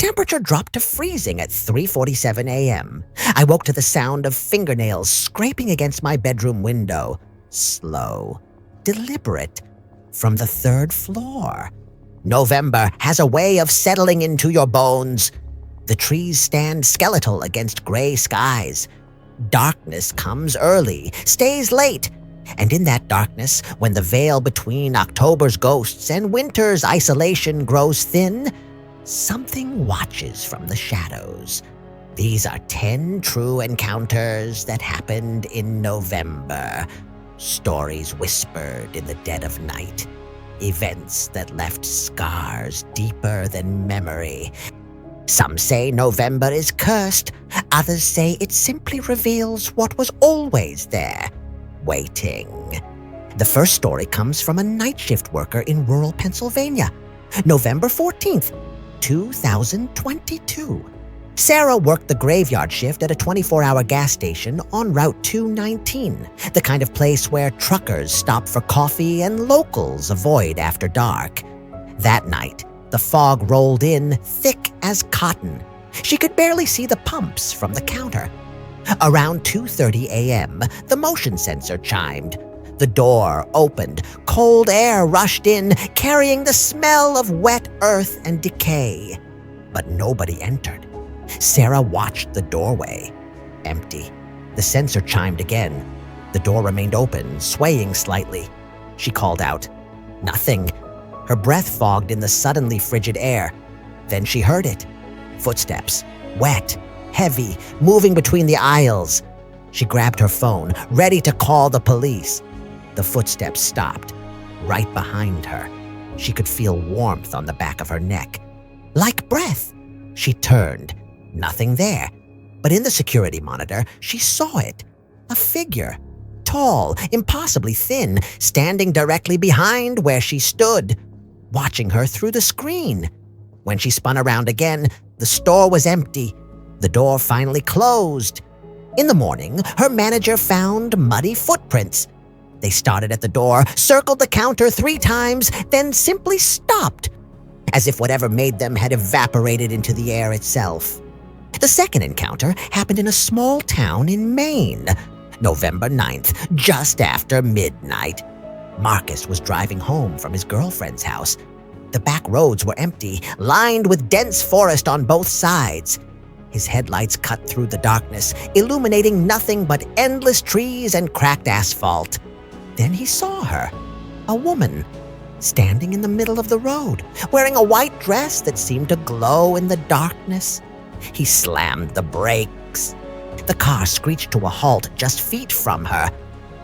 temperature dropped to freezing at 3:47 a.m. I woke to the sound of fingernails scraping against my bedroom window. Slow, deliberate, from the third floor. November has a way of settling into your bones. The trees stand skeletal against gray skies. Darkness comes early, stays late, and in that darkness, when the veil between October's ghosts and winter's isolation grows thin, something watches from the shadows. These are 10 true encounters that happened in November. Stories whispered in the dead of night. Events that left scars deeper than memory. Some say November is cursed. Others say it simply reveals what was always there, waiting. The first story comes from a night shift worker in rural Pennsylvania. November 14th, 2022. Sarah worked the graveyard shift at a 24-hour gas station on Route 219, the kind of place where truckers stop for coffee and locals avoid after dark. That night, the fog rolled in thick as cotton. She could barely see the pumps from the counter. Around 2:30 a.m., the motion sensor chimed. The door opened. Cold air rushed in, carrying the smell of wet earth and decay. But nobody entered. Sarah watched the doorway. Empty. The sensor chimed again. The door remained open, swaying slightly. She called out. Nothing. Her breath fogged in the suddenly frigid air. Then she heard it. Footsteps. Wet. Heavy. Moving between the aisles. She grabbed her phone, ready to call the police. The footsteps stopped. Right behind her. She could feel warmth on the back of her neck. Like breath. She turned. Nothing there. But in the security monitor, she saw it. A figure. Tall, impossibly thin, standing directly behind where she stood, watching her through the screen. When she spun around again, the store was empty. The door finally closed. In the morning, her manager found muddy footprints. They started at the door, circled the counter 3 times, then simply stopped, as if whatever made them had evaporated into the air itself. The second encounter happened in a small town in Maine, November 9th, just after midnight. Marcus was driving home from his girlfriend's house. The back roads were empty, lined with dense forest on both sides. His headlights cut through the darkness, illuminating nothing but endless trees and cracked asphalt. Then he saw her, a woman, standing in the middle of the road, wearing a white dress that seemed to glow in the darkness. He slammed the brakes. The car screeched to a halt just feet from her.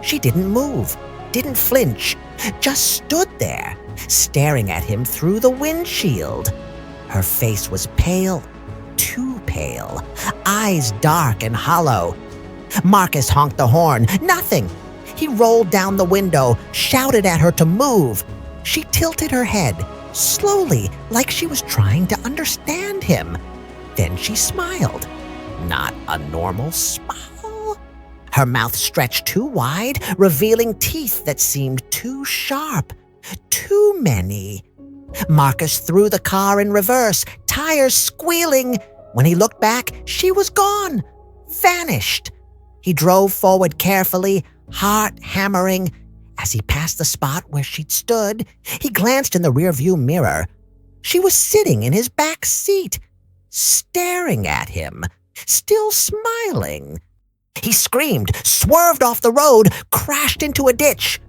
She didn't move, didn't flinch, just stood there, staring at him through the windshield. Her face was pale, too pale, eyes dark and hollow. Marcus honked the horn. Nothing. He rolled down the window, shouted at her to move. She tilted her head, slowly, like she was trying to understand him. Then she smiled. Not a normal smile. Her mouth stretched too wide, revealing teeth that seemed too sharp. Too many. Marcus threw the car in reverse, tires squealing. When he looked back, she was gone. Vanished. He drove forward carefully, heart hammering. As he passed the spot where she'd stood, he glanced in the rearview mirror. She was sitting in his back seat, staring at him, still smiling. He screamed, swerved off the road, crashed into a ditch.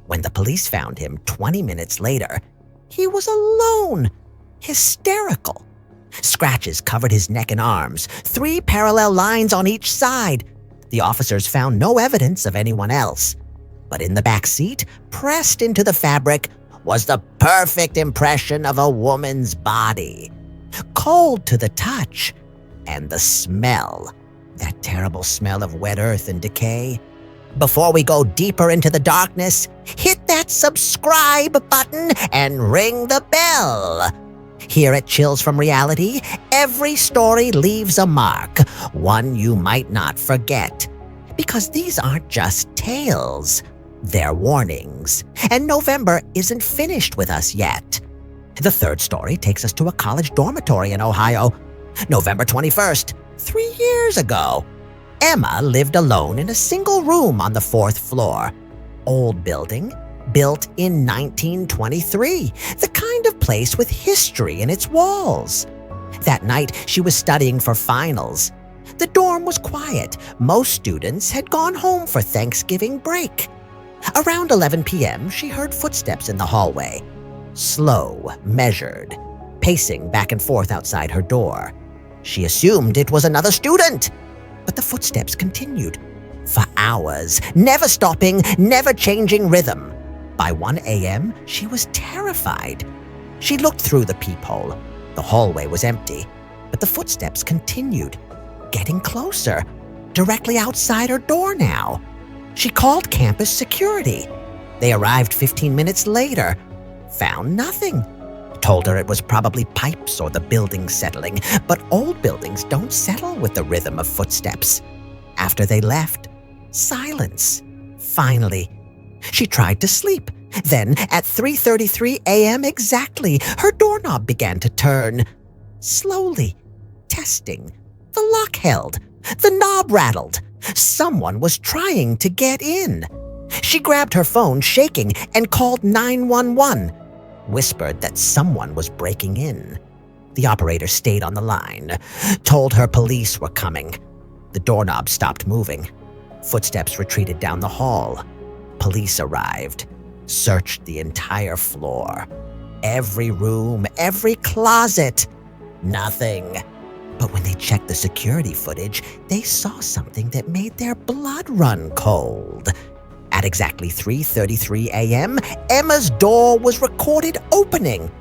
When the police found him 20 minutes later, he was alone, hysterical. Scratches covered his neck and arms, 3 parallel lines on each side. The officers found no evidence of anyone else. But in the back seat, pressed into the fabric, was the perfect impression of a woman's body. Cold to the touch, and the smell, that terrible smell of wet earth and decay. Before we go deeper into the darkness, hit that subscribe button and ring the bell. Here at Chills from Reality, every story leaves a mark, one you might not forget. Because these aren't just tales, they're warnings. And November isn't finished with us yet. The third story takes us to a college dormitory in Ohio, November 21st, 3 years ago. Emma lived alone in a single room on the 4th floor. Old building, built in 1923, the kind of place with history in its walls. That night, she was studying for finals. The dorm was quiet. Most students had gone home for Thanksgiving break. Around 11 p.m., she heard footsteps in the hallway. Slow, measured, pacing back and forth outside her door. She assumed it was another student, but the footsteps continued. For hours, never stopping, never changing rhythm. By 1 a.m., she was terrified. She looked through the peephole. The hallway was empty, but the footsteps continued, getting closer, directly outside her door now. She called campus security. They arrived 15 minutes later, found nothing. Told her it was probably pipes or the building settling, but old buildings don't settle with the rhythm of footsteps. After they left, silence. Finally, she tried to sleep. Then, at 3:33 a.m. exactly, her doorknob began to turn. Slowly, testing. The lock held. The knob rattled. Someone was trying to get in. She grabbed her phone, shaking, and called 911. Whispered that someone was breaking in. The operator stayed on the line, told her police were coming. The doorknob stopped moving. Footsteps retreated down the hall. Police arrived, searched the entire floor. Every room, every closet. Nothing. But when they checked the security footage, they saw something that made their blood run cold. At exactly 3:33 a.m., Emma's door was recorded opening,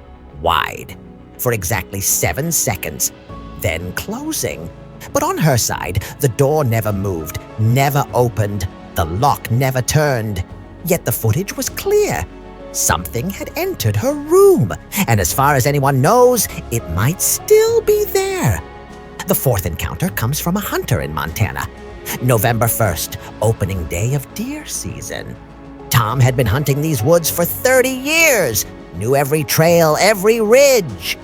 wide, for exactly 7 seconds, then closing. But on her side, the door never moved, never opened, the lock never turned. Yet the footage was clear. Something had entered her room, and as far as anyone knows, it might still be there. The fourth encounter comes from a hunter in Montana. November 1st, opening day of deer season. Tom had been hunting these woods for 30 years, knew every trail, every ridge.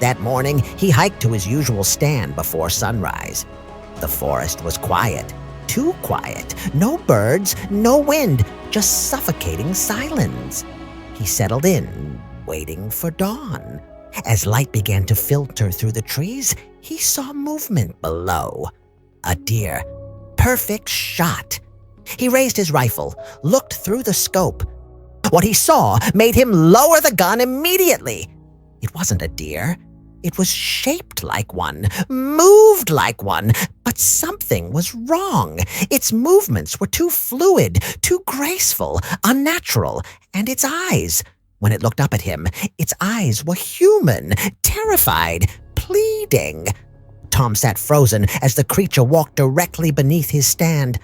That morning, he hiked to his usual stand before sunrise. The forest was quiet, too quiet. No birds, no wind, just suffocating silence. He settled in, waiting for dawn. As light began to filter through the trees, he saw movement below. A deer. Perfect shot. He raised his rifle, looked through the scope. What he saw made him lower the gun immediately. It wasn't a deer. It was shaped like one, moved like one, but something was wrong. Its movements were too fluid, too graceful, unnatural, and its eyes, when it looked up at him, its eyes were human, terrified, pleading. Tom sat frozen as the creature walked directly beneath his stand.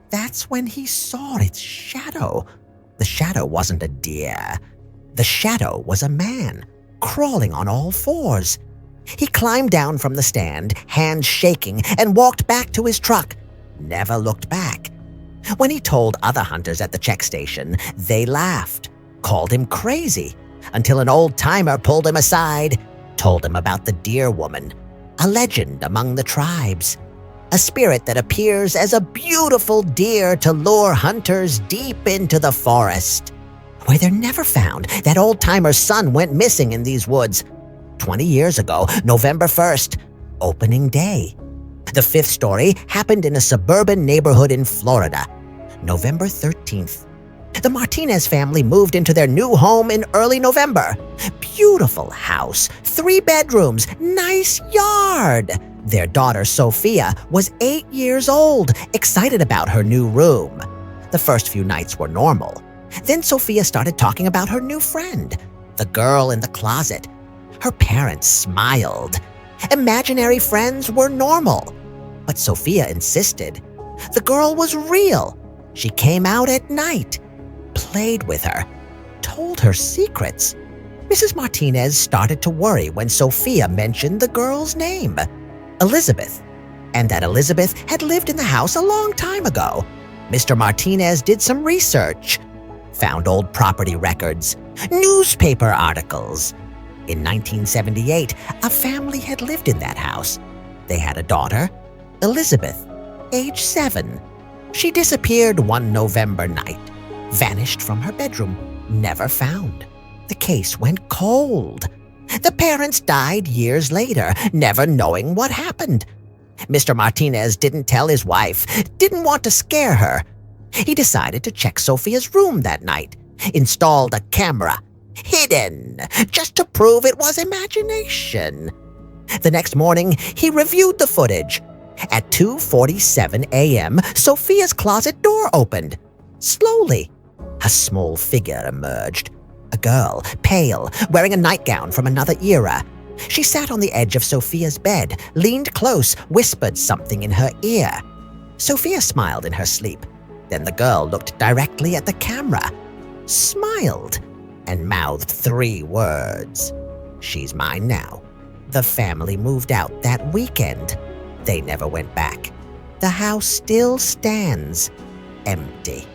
That's when he saw its shadow. The shadow wasn't a deer. The shadow was a man, crawling on all fours. He climbed down from the stand, hands shaking, and walked back to his truck. Never looked back. When he told other hunters at the check station, they laughed, called him crazy, until an old-timer pulled him aside, told him about the deer woman, a legend among the tribes, a spirit that appears as a beautiful deer to lure hunters deep into the forest. Where they're never found, that old-timer's son went missing in these woods. 20 years ago, November 1st, opening day. The fifth story happened in a suburban neighborhood in Florida, November 13th. The Martinez family moved into their new home in early November. Beautiful house, 3 bedrooms, nice yard. Their daughter, Sophia, was 8 years old, excited about her new room. The first few nights were normal. Then Sophia started talking about her new friend, the girl in the closet. Her parents smiled. Imaginary friends were normal. But Sophia insisted. The girl was real. She came out at night, played with her, told her secrets. Mrs. Martinez started to worry when Sophia mentioned the girl's name, Elizabeth, and that Elizabeth had lived in the house a long time ago. Mr. Martinez did some research, found old property records, newspaper articles. In 1978, a family had lived in that house. They had a daughter, Elizabeth, age 7. She disappeared one November night, vanished from her bedroom, never found. The case went cold. The parents died years later, never knowing what happened. Mr. Martinez didn't tell his wife, didn't want to scare her. He decided to check Sophia's room that night, installed a camera, hidden, just to prove it was imagination. The next morning, he reviewed the footage. At 2:47 a.m., Sophia's closet door opened. Slowly, a small figure emerged. A girl, pale, wearing a nightgown from another era. She sat on the edge of Sophia's bed, leaned close, whispered something in her ear. Sophia smiled in her sleep. Then the girl looked directly at the camera, smiled, and mouthed 3 words. "She's mine now." The family moved out that weekend. They never went back. The house still stands, empty.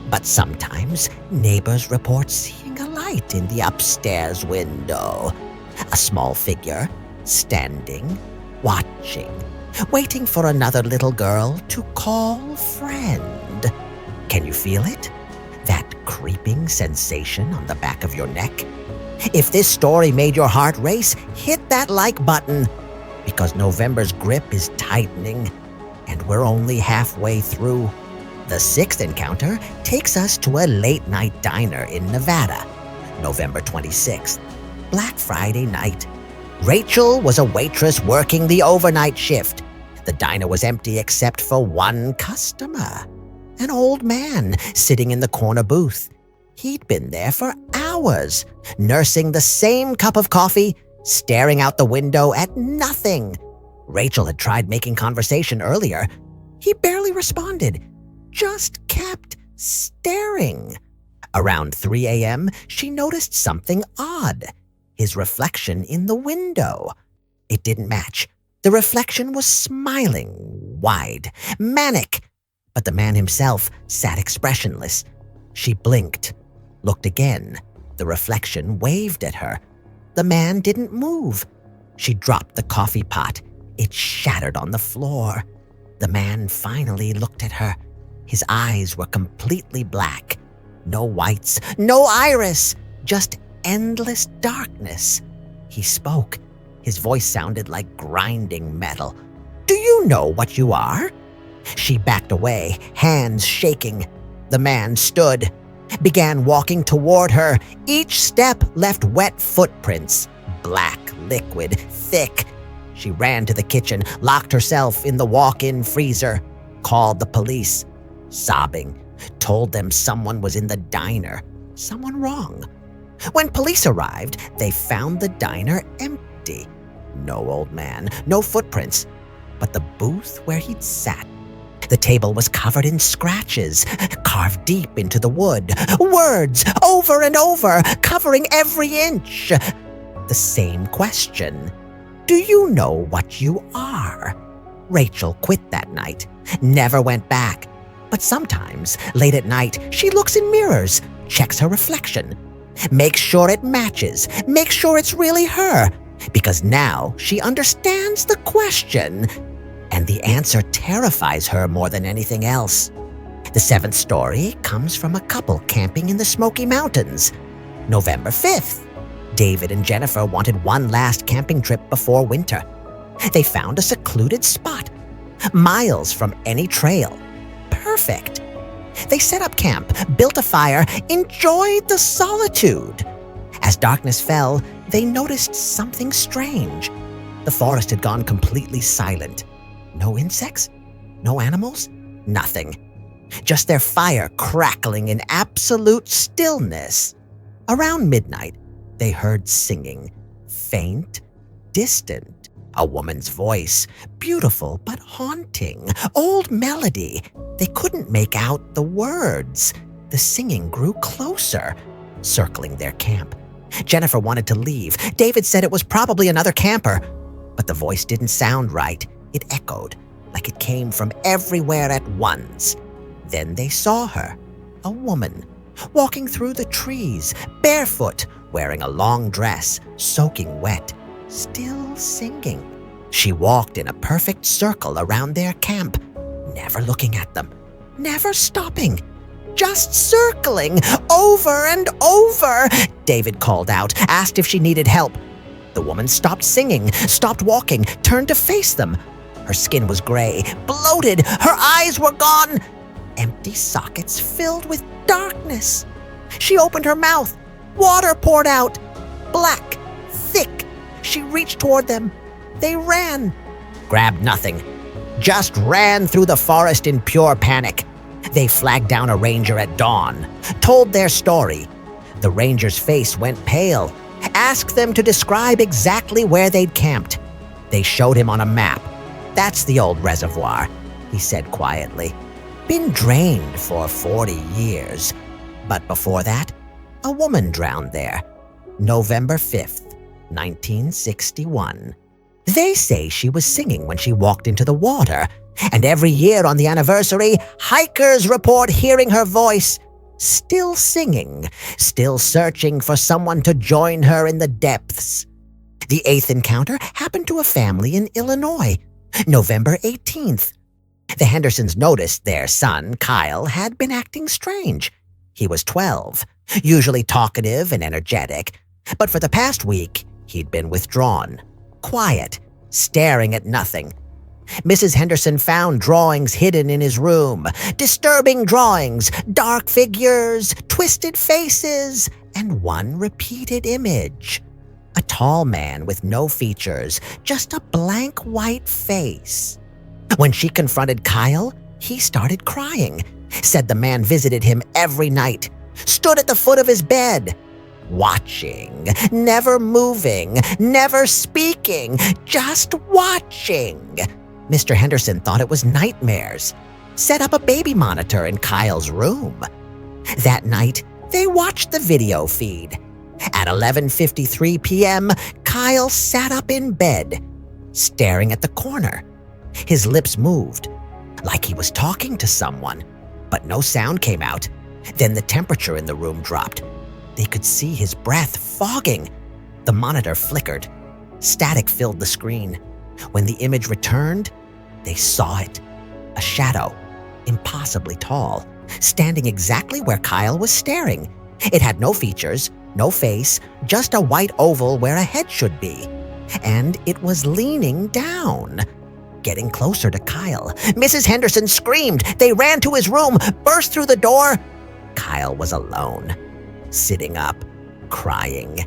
But sometimes neighbors report seeing a light in the upstairs window. A small figure, standing, watching, waiting for another little girl to call friend. Can you feel it? That creeping sensation on the back of your neck? If this story made your heart race, hit that like button, because November's grip is tightening, and we're only halfway through. The 6th encounter takes us to a late-night diner in Nevada, November 26th, Black Friday night. Rachel was a waitress working the overnight shift. The diner was empty except for one customer, an old man sitting in the corner booth. He'd been there for hours, nursing the same cup of coffee, staring out the window at nothing. Rachel had tried making conversation earlier. He barely responded, just kept staring. Around 3 a.m., she noticed something odd. His reflection in the window. It didn't match. The reflection was smiling, wide, manic, but the man himself sat expressionless. She blinked, looked again. The reflection waved at her. The man didn't move. She dropped the coffee pot. It shattered on the floor. The man finally looked at her. His eyes were completely black. No whites, no iris, just endless darkness. He spoke. His voice sounded like grinding metal. "Do you know what you are?" She backed away, hands shaking. The man stood, began walking toward her. Each step left wet footprints, black, liquid, thick. She ran to the kitchen, locked herself in the walk-in freezer, called the police. Sobbing, told them someone was in the diner, someone wrong. When police arrived, they found the diner empty. No old man, no footprints, but the booth where he'd sat. The table was covered in scratches, carved deep into the wood. Words, over and over, covering every inch. The same question. "Do you know what you are?" Rachel quit that night, never went back. But sometimes, late at night, she looks in mirrors, checks her reflection, makes sure it matches, makes sure it's really her, because now she understands the question, and the answer terrifies her more than anything else. The 7th story comes from a couple camping in the Smoky Mountains. November 5th. David and Jennifer wanted one last camping trip before winter. They found a secluded spot, miles from any trail. Perfect. They set up camp, built a fire, enjoyed the solitude. As darkness fell, they noticed something strange. The forest had gone completely silent. No insects? No animals? Nothing. Just their fire crackling in absolute stillness. Around midnight, they heard singing, faint, distant. A woman's voice, beautiful but haunting, old melody. They couldn't make out the words. The singing grew closer, circling their camp. Jennifer wanted to leave. David said it was probably another camper, but the voice didn't sound right. It echoed, like it came from everywhere at once. Then they saw her, a woman, walking through the trees, barefoot, wearing a long dress, soaking wet, still singing. She walked in a perfect circle around their camp, never looking at them, never stopping, just circling over and over. David called out, asked if she needed help. The woman stopped singing, stopped walking, turned to face them. Her skin was gray, bloated, her eyes were gone. Empty sockets filled with darkness. She opened her mouth. Water poured out. Black, thick. She reached toward them. They ran. Grabbed nothing. Just ran through the forest in pure panic. They flagged down a ranger at dawn, told their story. The ranger's face went pale, asked them to describe exactly where they'd camped. They showed him on a map. That's the old reservoir, he said quietly. Been drained for 40 years. But before that, a woman drowned there. November 5th, 1961. They say she was singing when she walked into the water, and every year on the anniversary, hikers report hearing her voice, still singing, still searching for someone to join her in the depths. The 8th encounter happened to a family in Illinois, November 18th. The Hendersons noticed their son, Kyle, had been acting strange. He was 12, usually talkative and energetic, but for the past week, he'd been withdrawn, quiet, staring at nothing. Mrs. Henderson found drawings hidden in his room, disturbing drawings, dark figures, twisted faces, and one repeated image. A tall man with no features, just a blank white face. When she confronted Kyle, he started crying, said the man visited him every night, stood at the foot of his bed, watching, never moving, never speaking, just watching. Mr. Henderson thought it was nightmares, set up a baby monitor in Kyle's room. That night, they watched the video feed. At 11:53 p.m., Kyle sat up in bed, staring at the corner. His lips moved, like he was talking to someone, but no sound came out. Then the temperature in the room dropped. They could see his breath fogging. The monitor flickered. Static filled the screen. When the image returned, they saw it. A shadow, impossibly tall, standing exactly where Kyle was staring. It had no features, no face, just a white oval where a head should be. And it was leaning down, getting closer to Kyle. Mrs. Henderson screamed. They ran to his room, burst through the door. Kyle was alone, sitting up, crying.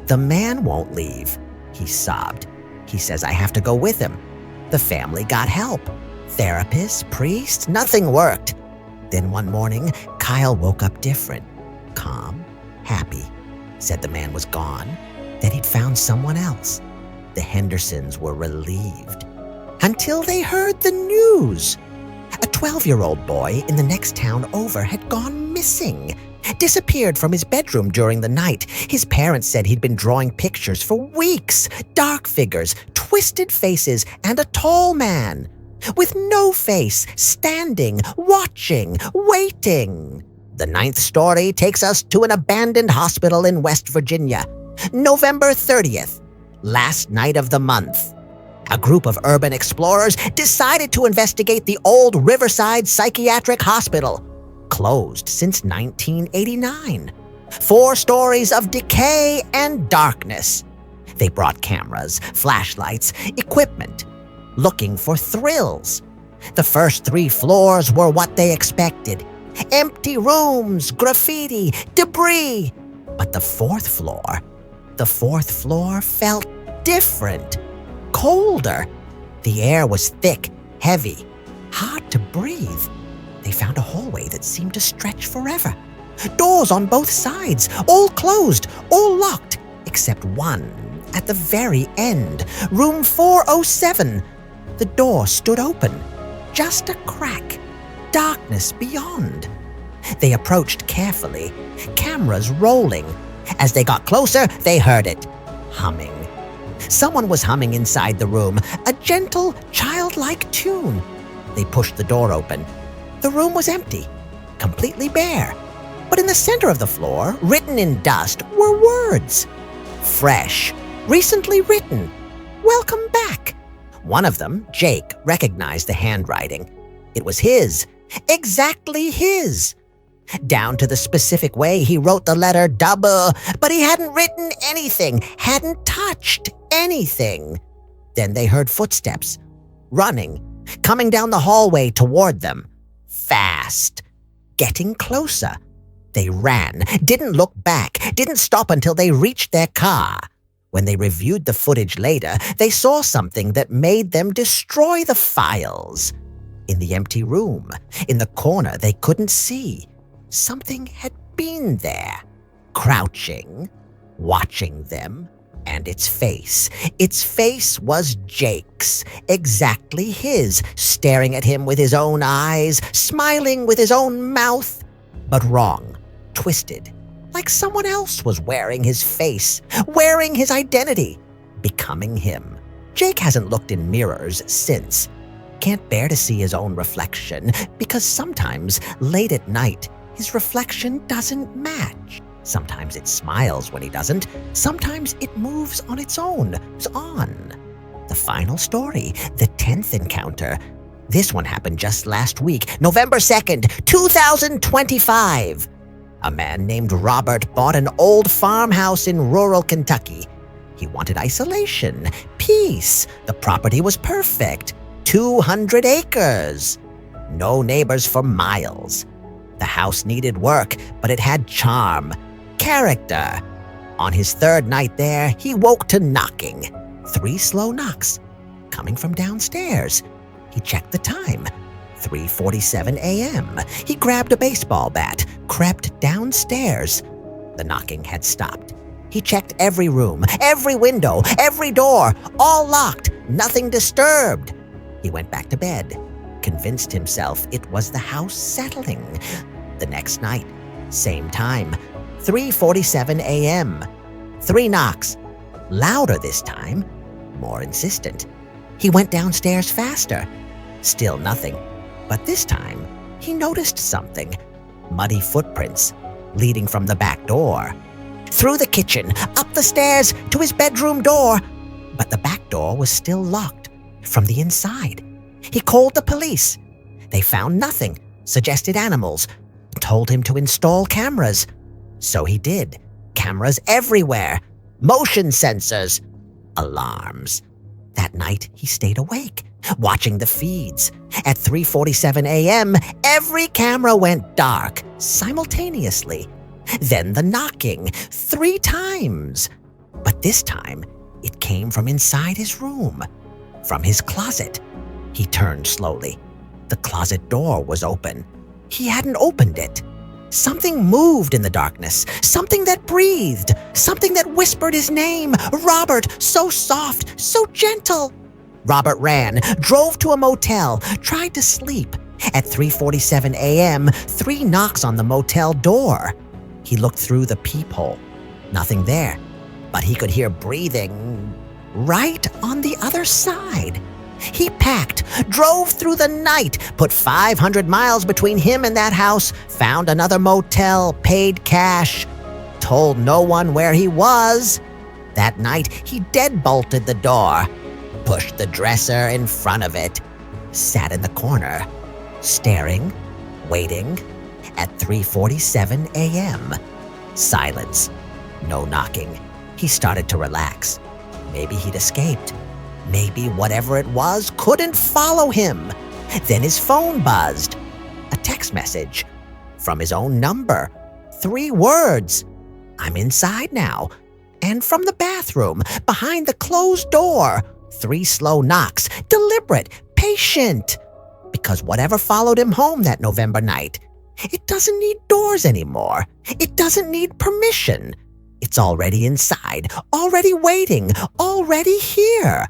The man won't leave, he sobbed. He says, I have to go with him. The family got help. Therapists, priests, nothing worked. Then one morning, Kyle woke up different, calm, happy. Said the man was gone, that he'd found someone else. The Hendersons were relieved. Until they heard the news. A 12-year-old boy in the next town over had gone missing. Disappeared from his bedroom during the night. His parents said he'd been drawing pictures for weeks. Dark figures, twisted faces, and a tall man. With no face, standing, watching, waiting. The 9th story takes us to an abandoned hospital in West Virginia. November 30th, last night of the month. A group of urban explorers decided to investigate the old Riverside Psychiatric Hospital. Closed since 1989. 4 stories of decay and darkness. They brought cameras, flashlights, equipment, looking for thrills. The first 3 floors were what they expected. Empty rooms, graffiti, debris. But the 4th floor felt different, colder. The air was thick, heavy, hard to breathe. They found a hallway that seemed to stretch forever. Doors on both sides, all closed, all locked, except one at the very end, room 407. The door stood open, just a crack, darkness beyond. They approached carefully, cameras rolling. As they got closer, they heard it, humming. Someone was humming inside the room, a gentle, childlike tune. They pushed the door open. The room was empty, completely bare. But in the center of the floor, written in dust, were words. Fresh, recently written. Welcome back. One of them, Jake, recognized the handwriting. It was his. Exactly his. Down to the specific way he wrote the letter double, but he hadn't written anything, hadn't touched anything. Then they heard footsteps, running, coming down the hallway toward them. Fast, getting closer. They ran, didn't look back, didn't stop until they reached their car. When they reviewed the footage later, they saw something that made them destroy the files. In the empty room, in the corner they couldn't see, something had been there, crouching, watching them, and its face. Its face was Jake's, exactly his, staring at him with his own eyes, smiling with his own mouth, but wrong, twisted, like someone else was wearing his face, wearing his identity, becoming him. Jake hasn't looked in mirrors since. Can't bear to see his own reflection, because sometimes, late at night, his reflection doesn't match. Sometimes it smiles when he doesn't. Sometimes it moves on its own. It's on. The final story, the 10th encounter. This one happened just last week, November 2nd, 2025. A man named Robert bought an old farmhouse in rural Kentucky. He wanted isolation, peace. The property was perfect. 200 acres. No neighbors for miles. The house needed work, but it had charm, character. On his third night there, he woke to knocking. 3 slow knocks, coming from downstairs. He checked the time. 3:47 a.m. He grabbed a baseball bat, crept downstairs. The knocking had stopped. He checked every room, every window, every door, all locked, nothing disturbed. He went back to bed, convinced himself it was the house settling. The next night, same time, 3:47 a.m. 3 knocks, louder this time, more insistent. He went downstairs faster. Still nothing, but this time he noticed something. Muddy footprints leading from the back door. Through the kitchen, up the stairs, to his bedroom door. But the back door was still locked from the inside. He called the police. They found nothing, suggested animals, told him to install cameras. So he did. Cameras everywhere. Motion sensors. Alarms. That night, he stayed awake, watching the feeds. At 3:47 a.m., every camera went dark simultaneously. Then the knocking, 3 times. But this time, it came from inside his room, from his closet. He turned slowly. The closet door was open. He hadn't opened it. Something moved in the darkness, something that breathed, something that whispered his name. Robert, so soft, so gentle. Robert ran, drove to a motel, tried to sleep. At 3:47 a.m., 3 knocks on the motel door. He looked through the peephole. Nothing there, but he could hear breathing right on the other side. He packed, drove through the night, put 500 miles between him and that house, found another motel, paid cash, told no one where he was. That night, he deadbolted the door, pushed the dresser in front of it, sat in the corner, staring, waiting. At 3:47 a.m., silence, no knocking. He started to relax. Maybe he'd escaped. Maybe whatever it was couldn't follow him. Then his phone buzzed. A text message from his own number. 3 words. I'm inside now. And from the bathroom, behind the closed door. 3 slow knocks, deliberate, patient. Because whatever followed him home that November night, it doesn't need doors anymore. It doesn't need permission. It's already inside, already waiting, already here.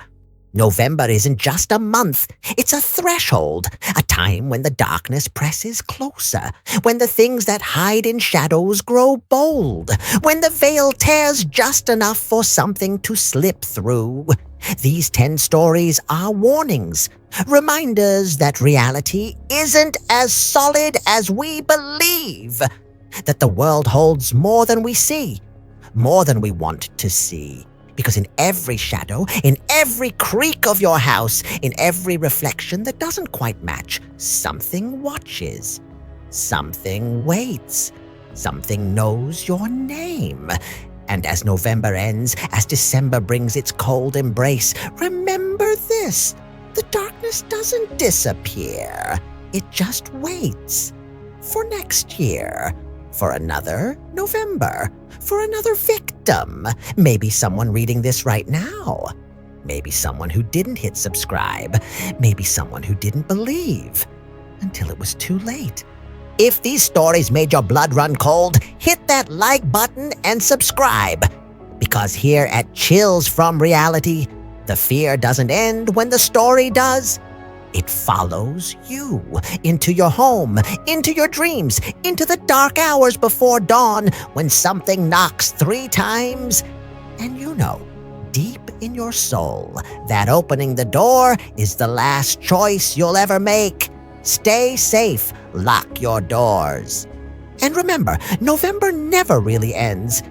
November isn't just a month. It's a threshold, a time when the darkness presses closer, when the things that hide in shadows grow bold, when the veil tears just enough for something to slip through. These 10 stories are warnings, reminders that reality isn't as solid as we believe. that the world holds more than we see, more than we want to see. Because in every shadow, in every creak of your house, in every reflection that doesn't quite match, something watches, something waits, something knows your name. And as November ends, as December brings its cold embrace, remember this: the darkness doesn't disappear. It just waits for next year, for another November, for another victim. Maybe someone reading this right now. Maybe someone who didn't hit subscribe. Maybe someone who didn't believe until it was too late. If these stories made your blood run cold, hit that like button and subscribe. Because here at Chills from Reality, the fear doesn't end when the story does. It follows you into your home, into your dreams, into the dark hours before dawn when something knocks 3 times. And you know, deep in your soul, that opening the door is the last choice you'll ever make. Stay safe, lock your doors. And remember, November never really ends.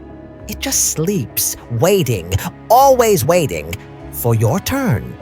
It just sleeps, waiting, always waiting for your turn